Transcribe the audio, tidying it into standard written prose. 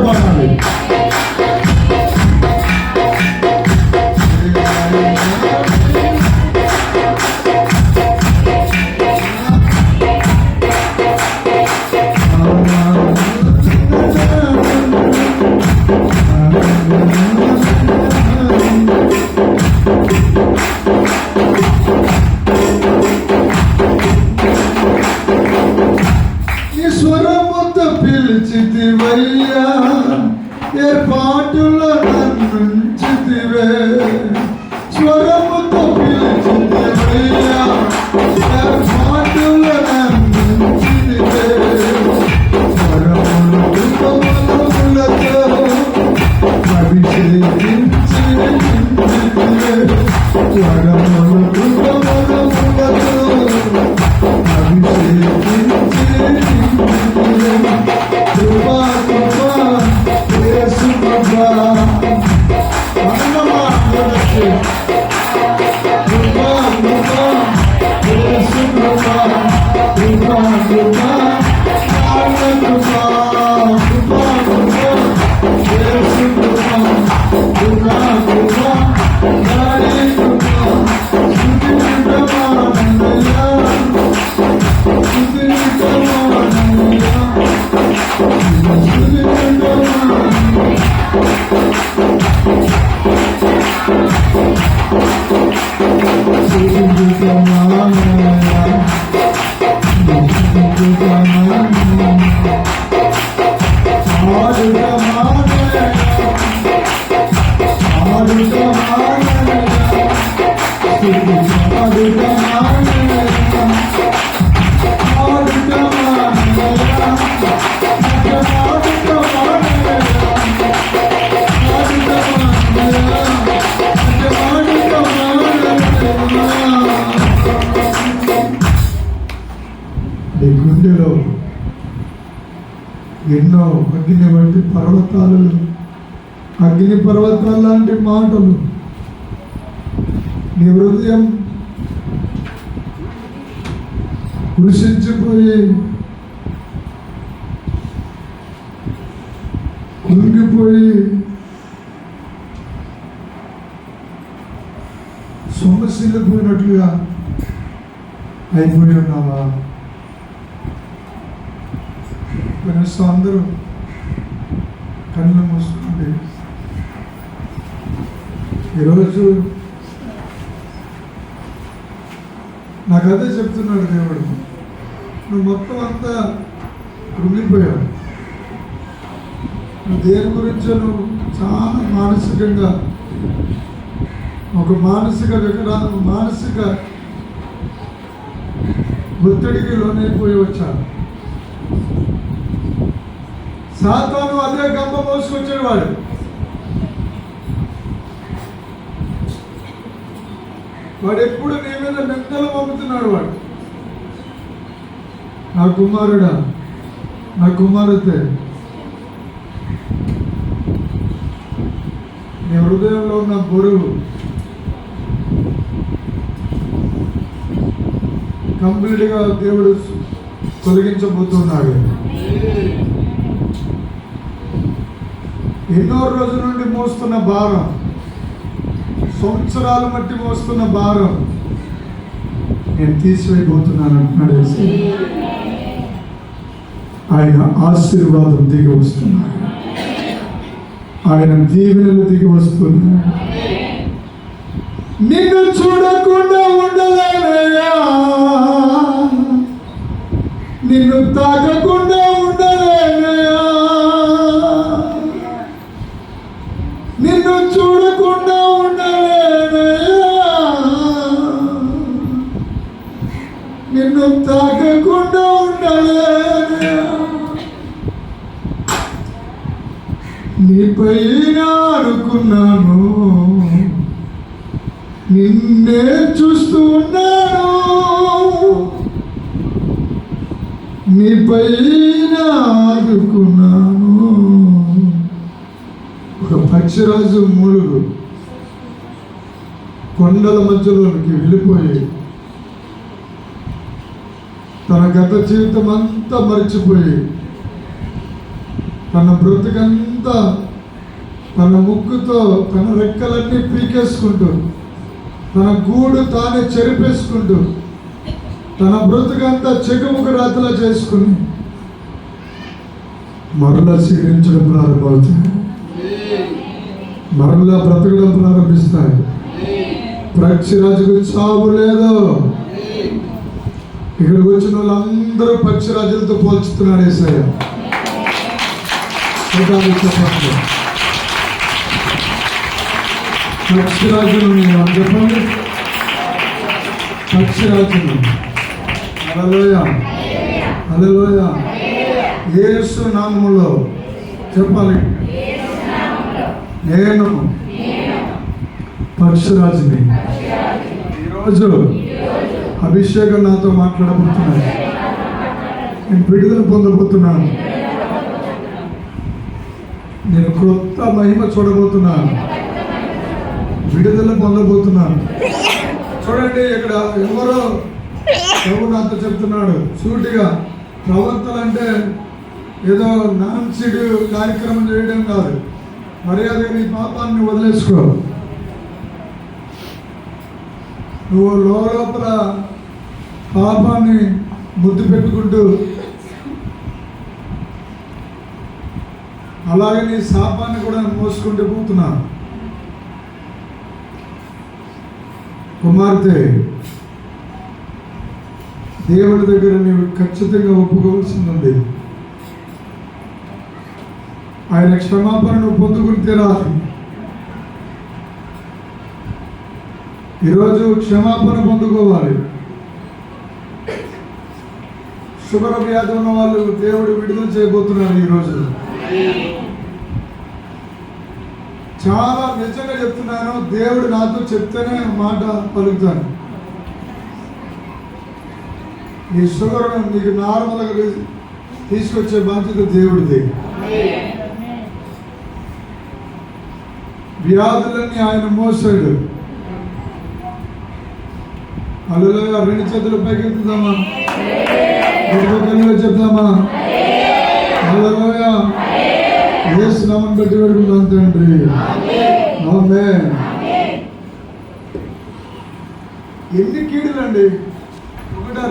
పాడాలి. స్వరముతో పిలిచితివయ్యా, ఏర్పాటులో నన్నుంచితివే. స్వరముతో పిలిచితివయ్యా, ఏర్పాటులో నన్నుంచితివే. స్వరములు కృపములతో అభిషేకించి నింపితివే. స్వరములు కృపములతో అభిషేకించి కృపా కృపా యేసు కృపా అన్నమా కృపా కృపా యేసు కృపా కృపా కృపా కృపా కృపా యేసు కృపా కృపా కృపా నారీ కృపా స్తుతి కృపా నన్నయ్యా స్తుతి కృపా నన్నయ్యా స్తుతి కృపా గుండెలో ఎన్నో అగ్ని వంటి పర్వతాలు, అగ్ని పర్వతాలు లాంటి మాటలు నీ హృదయం కృషించిపోయి కుంగిపోయి సొమ్మసిల్లిపోయినట్లుగా అయిపోయి ఉన్నావా? కనీసం అందరూ కళ్ళు మూసుకుంటే ఈరోజు నాకు అదే చెప్తున్నాడు దేవుడు, నువ్వు మొత్తం అంతా కృంగిపోయావు. నువ్వు దేని గురించో నువ్వు చాలా మానసికంగా ఒక మానసిక ఒత్తిడికి లోనైపోయి వచ్చాను. సాతాను అదే గంప మోసుకొచ్చాడు. వాడు ఎప్పుడు నీ మీద నిందలు పంపుతున్నాడు. వాడు నా కుమారుడా, నా కుమారుతే, నీ హృదయంలో ఉన్న బరువు కంప్లీట్గా దేవుడు తొలగించబోతున్నాడు. ఎన్నో రోజుల నుండి మోస్తున్న భారం, సంవత్సరాలు మట్టి మోస్తున్న భారం నేను తీసివేయబోతున్నాను అంటున్నాడు. ఆయన ఆశీర్వాదం దిగి వస్తున్నాడు, ఆయన దీవెనలు దిగి వస్తున్నాడు. నిన్ను చూడకుండా ఉండలేనయ్యా, నిన్ను తాకకుండా ఉండలేనయ్యా, నిన్ను చూడకుండా ఉండలేనయ్యా, నిన్ను తాకకుండా ఉండలేనయ్యా. నీపై ఆడుకున్నాను, నిన్నే చూస్తూ ఉన్నాను, నీపై ఆడుకున్నాను. ఒక పక్షిరాజు మూలుగు కొండల మధ్యలోనికి వెళ్ళిపోయి తన గత జీవితం అంతా మర్చిపోయి తన బ్రతుకంతా తన ముక్కుతో తన రెక్కలన్నీ పీకేసుకుంటూ, తన గూడు తానే చెరిపేసుకుంటూ, తన బ్రతుకంతా చెకుముకు రాతలా చేసుకుని మరలా క్షీణించడం ప్రారంభమవుతాయి, మరలా బ్రతకడం ప్రారంభిస్తాయి. పక్షిరాజుకు చావు లేదు. ఇక్కడికి వచ్చిన వాళ్ళందరూ పక్షిరాజులతో పోల్చుతున్నాడు యేసయ్య. చెప్పండి, పక్షిరాజును నేను చెప్పండి, పక్షిరాజును. హల్లెలూయా, హల్లెలూయా. యేసు నామములో చెప్పాలి, నేను పక్షిరాజుని. ఈరోజు అభిషేకం నాతో మాట్లాడబోతున్నాను. నేను విడుదల పొందబోతున్నాను. నేను క్రొత్త మహిమ చూడబోతున్నాను. విడుదల పొందబోతున్నాను. చూడండి, ఇక్కడ ఎవరో ప్రభు నాతో చెప్తున్నాడు సూటిగా, ప్రవర్తన అంటే ఏదో నాన్సిడ్ కార్యక్రమం చేయడం కాదు. మర్యాదగా నీ పాపాన్ని వదిలేసుకో. నువ్వు లోపల పాపాన్ని ముద్దు పెట్టుకుంటూ, అలాగే నీ శాపాన్ని కూడా మోసుకుంటూ పోతున్నావు. కుమార్తె, దేవుడి దగ్గర నీవు ఖచ్చితంగా ఒప్పుకోవాల్సింది ఉంది. ఆయన క్షమాపణ నువ్వు పొందుకుని తీరాలి. ఈరోజు క్షమాపణ పొందుకోవాలి. షుగర్ వ్యాధి ఉన్న వాళ్ళు దేవుడు విడుదల చేయబోతున్నాడు ఈరోజు. చాలా నిజంగా చెప్తున్నాను, దేవుడు నాతో చెప్తేనే మాట పలుకుతాను. నీ షుగర్ నీకు నార్మల్గా తీసుకొచ్చే బాధ్యత దేవుడిది. వ్యాధులన్నీ ఆయన మోసాడు. హల్లెలూయా. రెండు చేతులు పైకెత్తుదామా, చెప్తామా? హల్లెలూయా. యేసు నామమును బట్టి వేడుకుంటున్నాను తండ్రి. ఆమేన్. ఎన్ని కీడులండి, ఒకటా